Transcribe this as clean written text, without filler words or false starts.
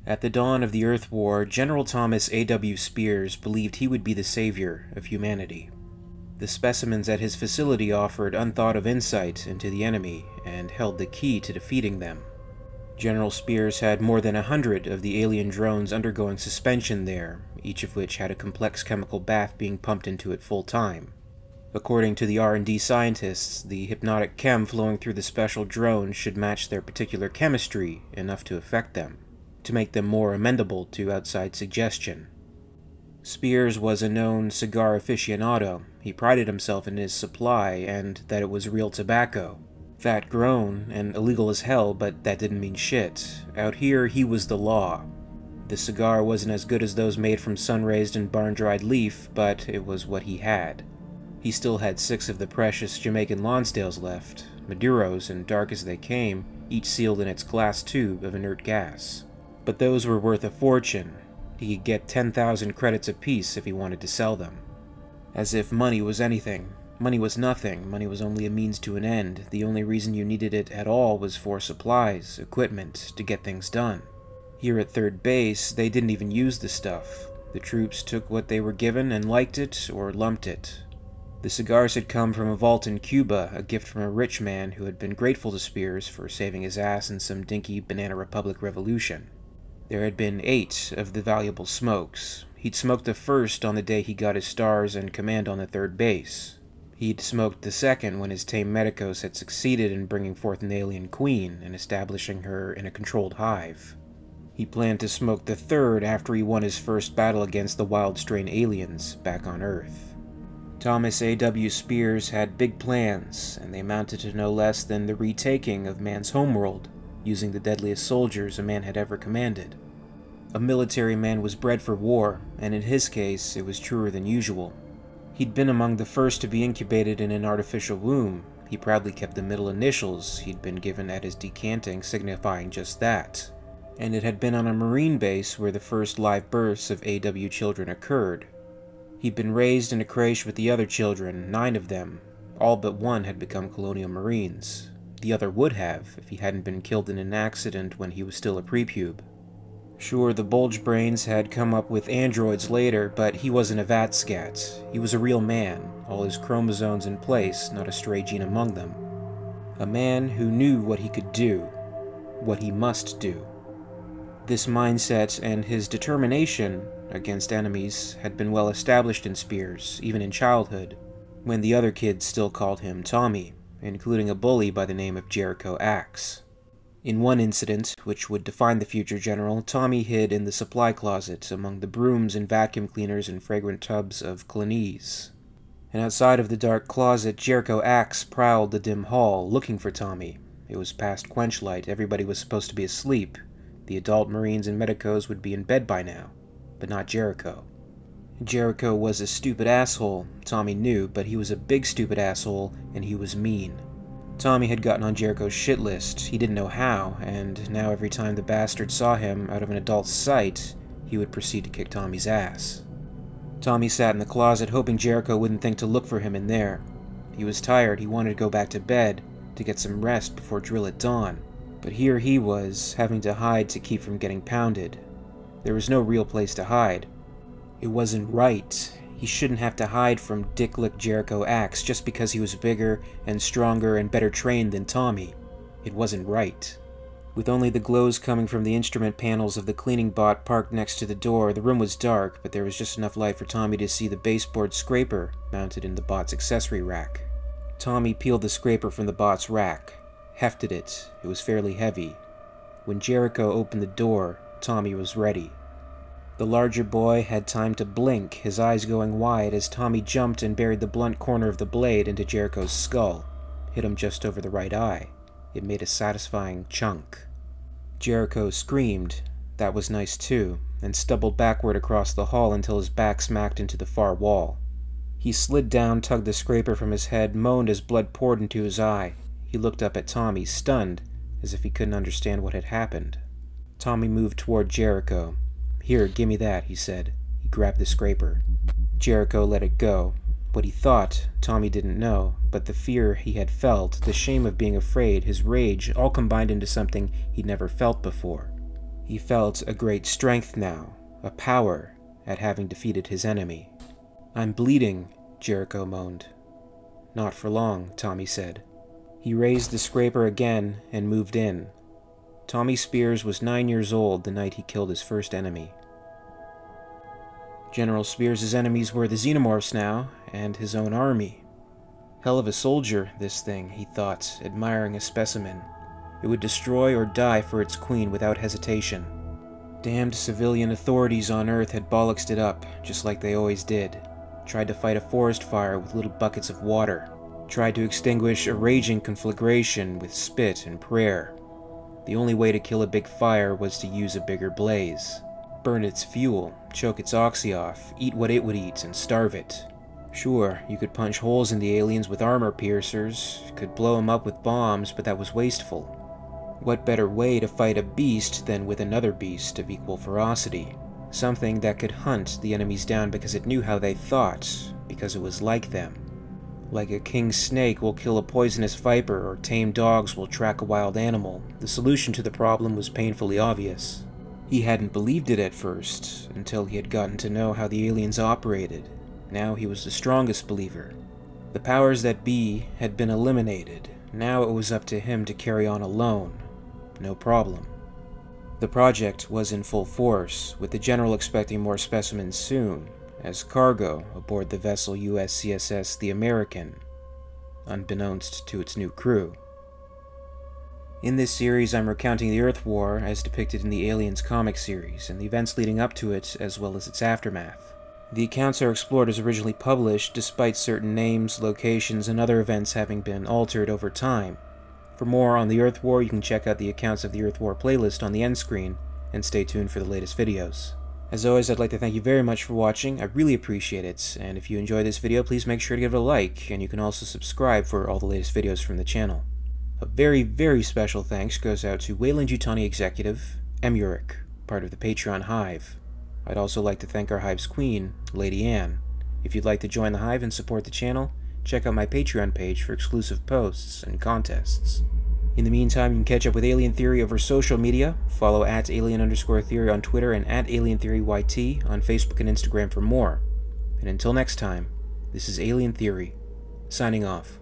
At the dawn of the Earth War, General Thomas A.W. Spears believed he would be the savior of humanity. The specimens at his facility offered unthought-of insight into the enemy and held the key to defeating them. General Spears had more than 100 of the alien drones undergoing suspension there, each of which had a complex chemical bath being pumped into it full-time. According to the R&D scientists, the hypnotic chem flowing through the special drones should match their particular chemistry enough to affect them, to make them more amenable to outside suggestion. Spears was a known cigar aficionado. He prided himself in his supply and that it was real tobacco. Fat grown and illegal as hell, but that didn't mean shit. Out here, he was the law. The cigar wasn't as good as those made from sun-raised and barn-dried leaf, but it was what he had. He still had 6 of the precious Jamaican Lonsdales left, Maduros and dark as they came, each sealed in its glass tube of inert gas. But those were worth a fortune. He could get 10,000 credits apiece if he wanted to sell them. As if money was anything. Money was nothing. Money was only a means to an end. The only reason you needed it at all was for supplies, equipment, to get things done. Here at 3rd Base, they didn't even use the stuff. The troops took what they were given and liked it or lumped it. The cigars had come from a vault in Cuba, a gift from a rich man who had been grateful to Spears for saving his ass in some dinky Banana Republic revolution. There had been 8 of the valuable smokes. He'd smoked the first on the day he got his stars and command on the 3rd Base. He'd smoked the second when his tame medicos had succeeded in bringing forth an alien queen and establishing her in a controlled hive. He planned to smoke the third after he won his first battle against the wild strain aliens back on Earth. Thomas A.W. Spears had big plans, and they amounted to no less than the retaking of man's homeworld, using the deadliest soldiers a man had ever commanded. A military man was bred for war, and in his case, it was truer than usual. He'd been among the first to be incubated in an artificial womb. He proudly kept the middle initials he'd been given at his decanting signifying just that. And it had been on a Marine base where the first live births of AW children occurred. He'd been raised in a creche with the other children, 9 of them. All but one had become Colonial Marines. The other would have, if he hadn't been killed in an accident when he was still a prepube. Sure, the bulge brains had come up with androids later, but he wasn't a vatscat. He was a real man, all his chromosomes in place, not a stray gene among them. A man who knew what he could do, what he must do. This mindset and his determination against enemies had been well established in Spears, even in childhood, when the other kids still called him Tommy, including a bully by the name of Jericho Axe. In one incident, which would define the future general, Tommy hid in the supply closet among the brooms and vacuum cleaners and fragrant tubs of Clinese. And outside of the dark closet, Jericho Axe prowled the dim hall, looking for Tommy. It was past quenchlight, everybody was supposed to be asleep. The adult Marines and medicos would be in bed by now, but not Jericho. Jericho was a stupid asshole, Tommy knew, but he was a big stupid asshole, and he was mean. Tommy had gotten on Jericho's shit list. He didn't know how, and now every time the bastard saw him out of an adult's sight, he would proceed to kick Tommy's ass. Tommy sat in the closet hoping Jericho wouldn't think to look for him in there. He was tired, he wanted to go back to bed, to get some rest before drill at dawn. But here he was, having to hide to keep from getting pounded. There was no real place to hide. It wasn't right. He shouldn't have to hide from Dick-Lick Jericho Axe just because he was bigger and stronger and better trained than Tommy. It wasn't right. With only the glows coming from the instrument panels of the cleaning bot parked next to the door, the room was dark, but there was just enough light for Tommy to see the baseboard scraper mounted in the bot's accessory rack. Tommy peeled the scraper from the bot's rack, hefted it. It was fairly heavy. When Jericho opened the door, Tommy was ready. The larger boy had time to blink, his eyes going wide as Tommy jumped and buried the blunt corner of the blade into Jericho's skull, hit him just over the right eye. It made a satisfying chunk. Jericho screamed, that was nice too, and stumbled backward across the hall until his back smacked into the far wall. He slid down, tugged the scraper from his head, moaned as blood poured into his eye. He looked up at Tommy, stunned, as if he couldn't understand what had happened. Tommy moved toward Jericho. Here, gimme that, he said. He grabbed the scraper. Jericho let it go. What he thought, Tommy didn't know, but the fear he had felt, the shame of being afraid, his rage, all combined into something he'd never felt before. He felt a great strength now, a power at having defeated his enemy. "I'm bleeding," Jericho moaned. "Not for long," Tommy said. He raised the scraper again and moved in. Tommy Spears was 9 years old the night he killed his first enemy. General Spears' enemies were the Xenomorphs now, and his own army. Hell of a soldier, this thing, he thought, admiring a specimen. It would destroy or die for its queen without hesitation. Damned civilian authorities on Earth had bollocksed it up, just like they always did. Tried to fight a forest fire with little buckets of water. Tried to extinguish a raging conflagration with spit and prayer. The only way to kill a big fire was to use a bigger blaze. Burn its fuel, choke its oxy off, eat what it would eat, and starve it. Sure, you could punch holes in the aliens with armor piercers, could blow them up with bombs, but that was wasteful. What better way to fight a beast than with another beast of equal ferocity? Something that could hunt the enemies down because it knew how they thought, because it was like them. Like a king snake will kill a poisonous viper or tame dogs will track a wild animal, the solution to the problem was painfully obvious. He hadn't believed it at first, until he had gotten to know how the aliens operated. Now he was the strongest believer. The powers that be had been eliminated. Now it was up to him to carry on alone. No problem. The project was in full force, with the General expecting more specimens soon, as cargo aboard the vessel USCSS The American, unbeknownst to its new crew. In this series, I'm recounting the Earth War as depicted in the Aliens comic series, and the events leading up to it, as well as its aftermath. The accounts are explored as originally published, despite certain names, locations, and other events having been altered over time. For more on the Earth War, you can check out the accounts of the Earth War playlist on the end screen, and stay tuned for the latest videos. As always, I'd like to thank you very much for watching, I really appreciate it, and if you enjoyed this video, please make sure to give it a like, and you can also subscribe for all the latest videos from the channel. A very, very special thanks goes out to Weyland-Yutani Executive, Emuric, part of the Patreon Hive. I'd also like to thank our Hive's queen, Lady Anne. If you'd like to join the Hive and support the channel, check out my Patreon page for exclusive posts and contests. In the meantime, you can catch up with Alien Theory over social media, follow @alien_theory on Twitter and @alientheoryyt on Facebook and Instagram for more. And until next time, this is Alien Theory, signing off.